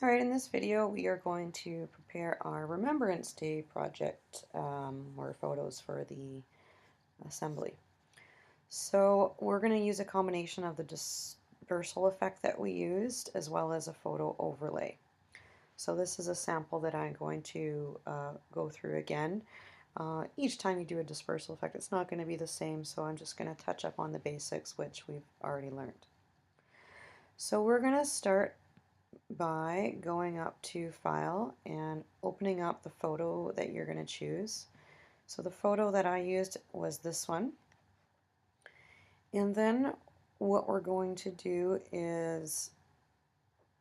Alright, in this video we are going to prepare our Remembrance Day project or photos for the assembly. So we're going to use a combination of the dispersal effect that we used as well as a photo overlay. So this is a sample that I'm going to go through again. Each time you do a dispersal effect it's not going to be the same, so I'm just going to touch up on the basics which we've already learned. So we're going to start by going up to File and opening up the photo that you're going to choose. So the photo that I used was this one. And then what we're going to do is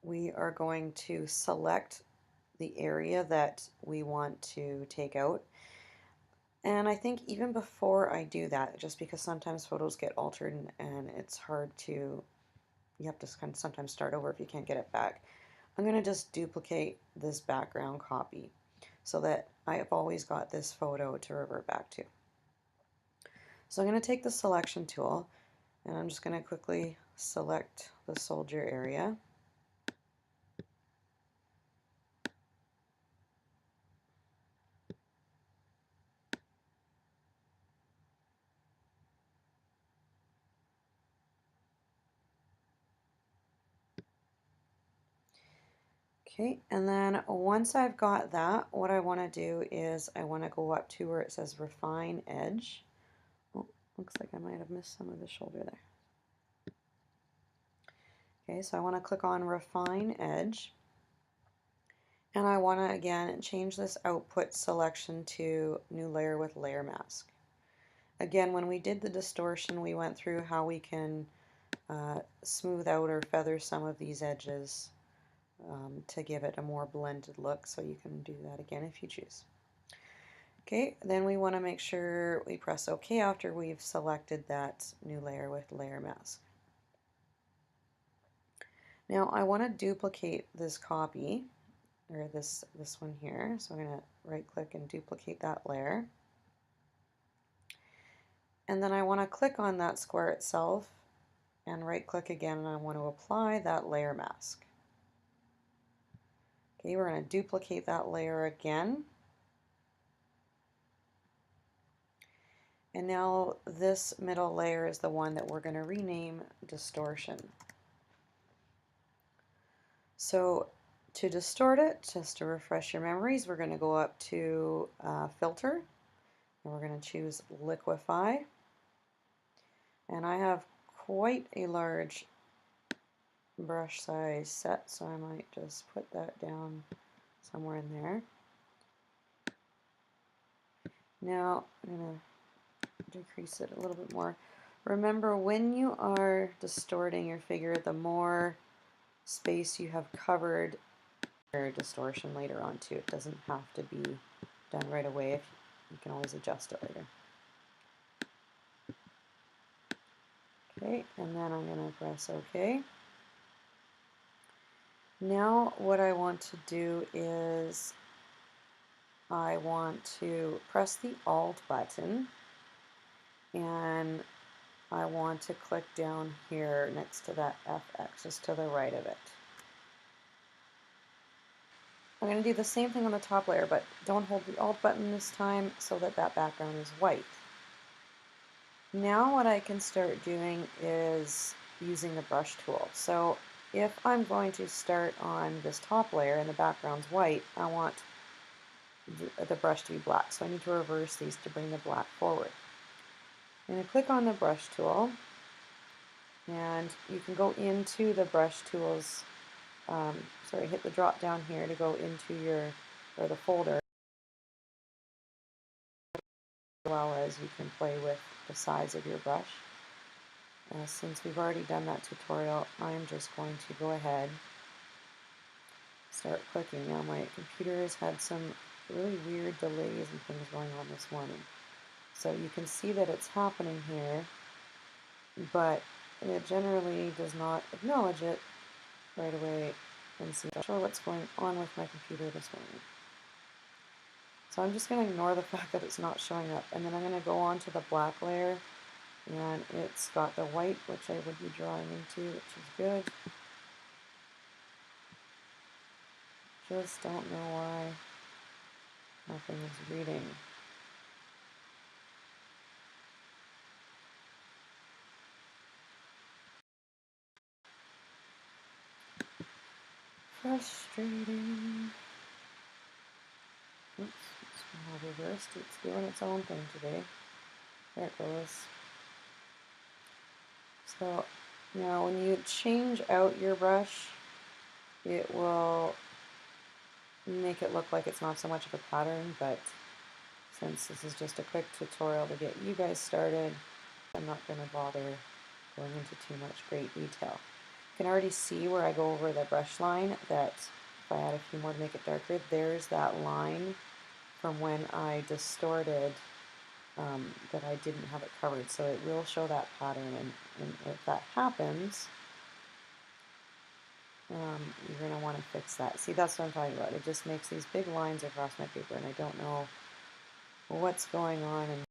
we are going to select the area that we want to take out. And I think even before I do that, just because sometimes photos get altered and it's hard to, you have to kind of sometimes start over if you can't get it back. I'm going to just duplicate this background copy so that I have always got this photo to revert back to. So I'm going to take the selection tool and I'm just going to quickly select the soldier area. Okay, and then once I've got that, what I want to do is I want to go up to where it says Refine Edge. Oh, looks like I might have missed some of the shoulder there. Okay, so I want to click on Refine Edge. And I want to again change this output selection to new layer with layer mask. Again, when we did the distortion, we went through how we can smooth out or feather some of these edges to give it a more blended look, so you can do that again if you choose. Okay, then we want to make sure we press OK after we've selected that new layer with layer mask. Now I want to duplicate this copy, or this one here, so I'm going to right click and duplicate that layer. And then I want to click on that square itself and right click again, and I want to apply that layer mask. Okay, we're going to duplicate that layer again. And now this middle layer is the one that we're going to rename Distortion. So to distort it, just to refresh your memories, we're going to go up to Filter, and we're going to choose Liquify. And I have quite a large brush size set, so I might just put that down somewhere in there. Now I'm going to decrease it a little bit more. Remember, when you are distorting your figure, the more space you have covered your distortion later on too. It doesn't have to be done right away. If you can always adjust it later. Okay, and then I'm going to press OK. Now what I want to do is I want to press the Alt button and I want to click down here next to that FX, just to the right of it. I'm going to do the same thing on the top layer, but don't hold the Alt button this time so that that background is white. Now what I can start doing is using the brush tool. So if I'm going to start on this top layer and the background's white, I want the brush to be black. So I need to reverse these to bring the black forward. I'm going to click on the brush tool, and you can go into the brush tools, hit the drop down here to go into the folder, as well as you can play with the size of your brush. Since we've already done that tutorial, I'm just going to go ahead, start clicking. Now my computer has had some really weird delays and things going on this morning. So you can see that it's happening here, but it generally does not acknowledge it right away. And see, I'm not sure what's going on with my computer this morning. So I'm just going to ignore the fact that it's not showing up, and then I'm going to go on to the black layer, and it's got the white, which I would be drawing into, which is good. just don't know why nothing is reading. Frustrating. Oops, it's all reversed. It's doing its own thing today. There it goes. So now when you change out your brush, it will make it look like it's not so much of a pattern, but since this is just a quick tutorial to get you guys started, I'm not going to bother going into too much great detail. You can already see where I go over the brush line that if I add a few more to make it darker, there's that line from when I distorted that I didn't have it covered. So it will show that pattern, and if that happens, you're going to want to fix that. See, that's what I'm talking about. It just makes these big lines across my paper, and I don't know what's going on. And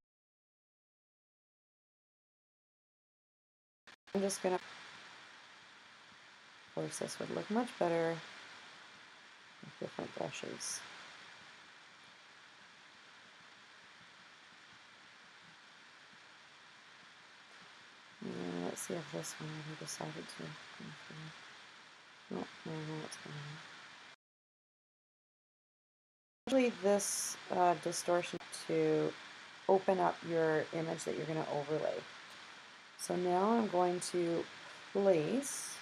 I'm just going to, of course, this would look much better with different brushes. Let's see if this one already decided to come through. Nope, I know what's going on. Usually this distortion to open up your image that you're going to overlay. So now I'm going to place,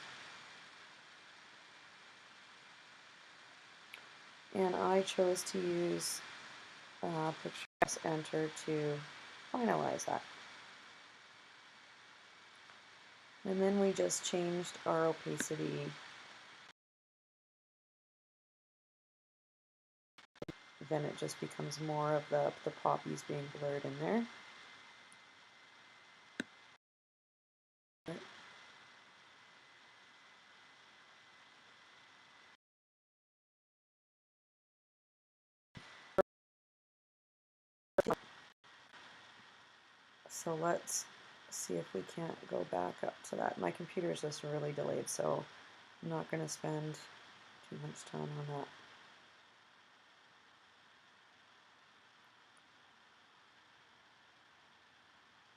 and I chose to use picture press enter to finalize that. And then we just changed our opacity. Then it just becomes more of the poppies being blurred in there. So let's see if we can't go back up to that. My computer is just really delayed, so I'm not going to spend too much time on that.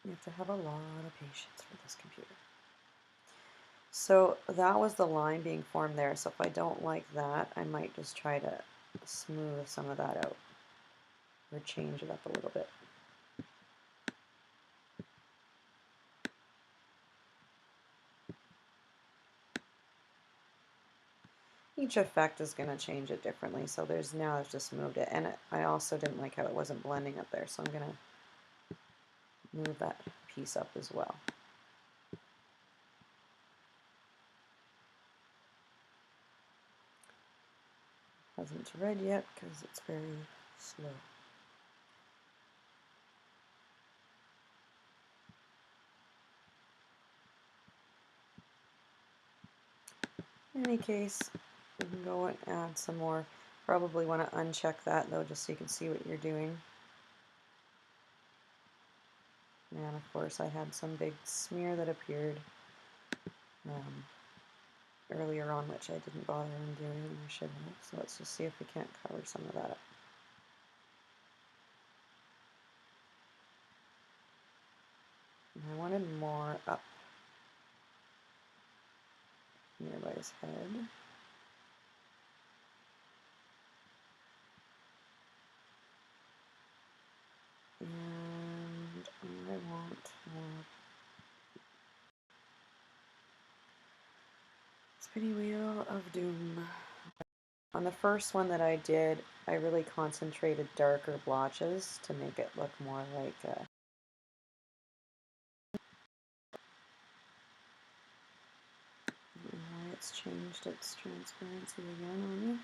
You have to have a lot of patience for this computer. So that was the line being formed there. So if I don't like that, I might just try to smooth some of that out or change it up a little bit. Each effect is going to change it differently. So now I've just moved it. And I also didn't like how it wasn't blending up there. So I'm going to move that piece up as well. Hasn't read yet because it's very slow. In any case, you can go and add some more. Probably want to uncheck that though, just so you can see what you're doing. And of course I had some big smear that appeared earlier on, which I didn't bother undoing, and I should have. So let's just see if we can't cover some of that up. And I wanted more up nearby his head. And I want more spinny wheel of doom. On the first one that I did, I really concentrated darker blotches to make it look more like why it's changed its transparency again on me.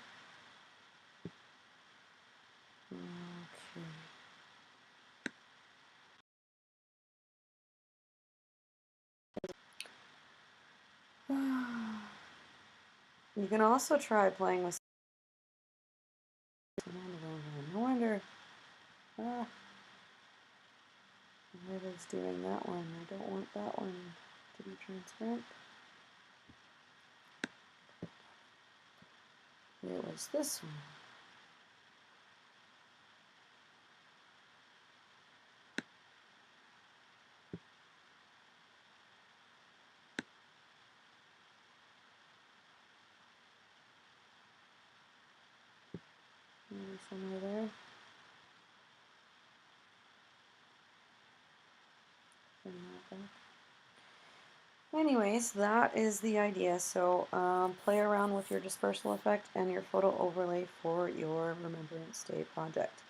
Okay. You can also try playing with. No wonder. Why it is doing that one. I don't want that one to be transparent. it was this one. Maybe somewhere there. Bring that back. Anyways, that is the idea. So play around with your dispersal effect and your photo overlay for your Remembrance Day project.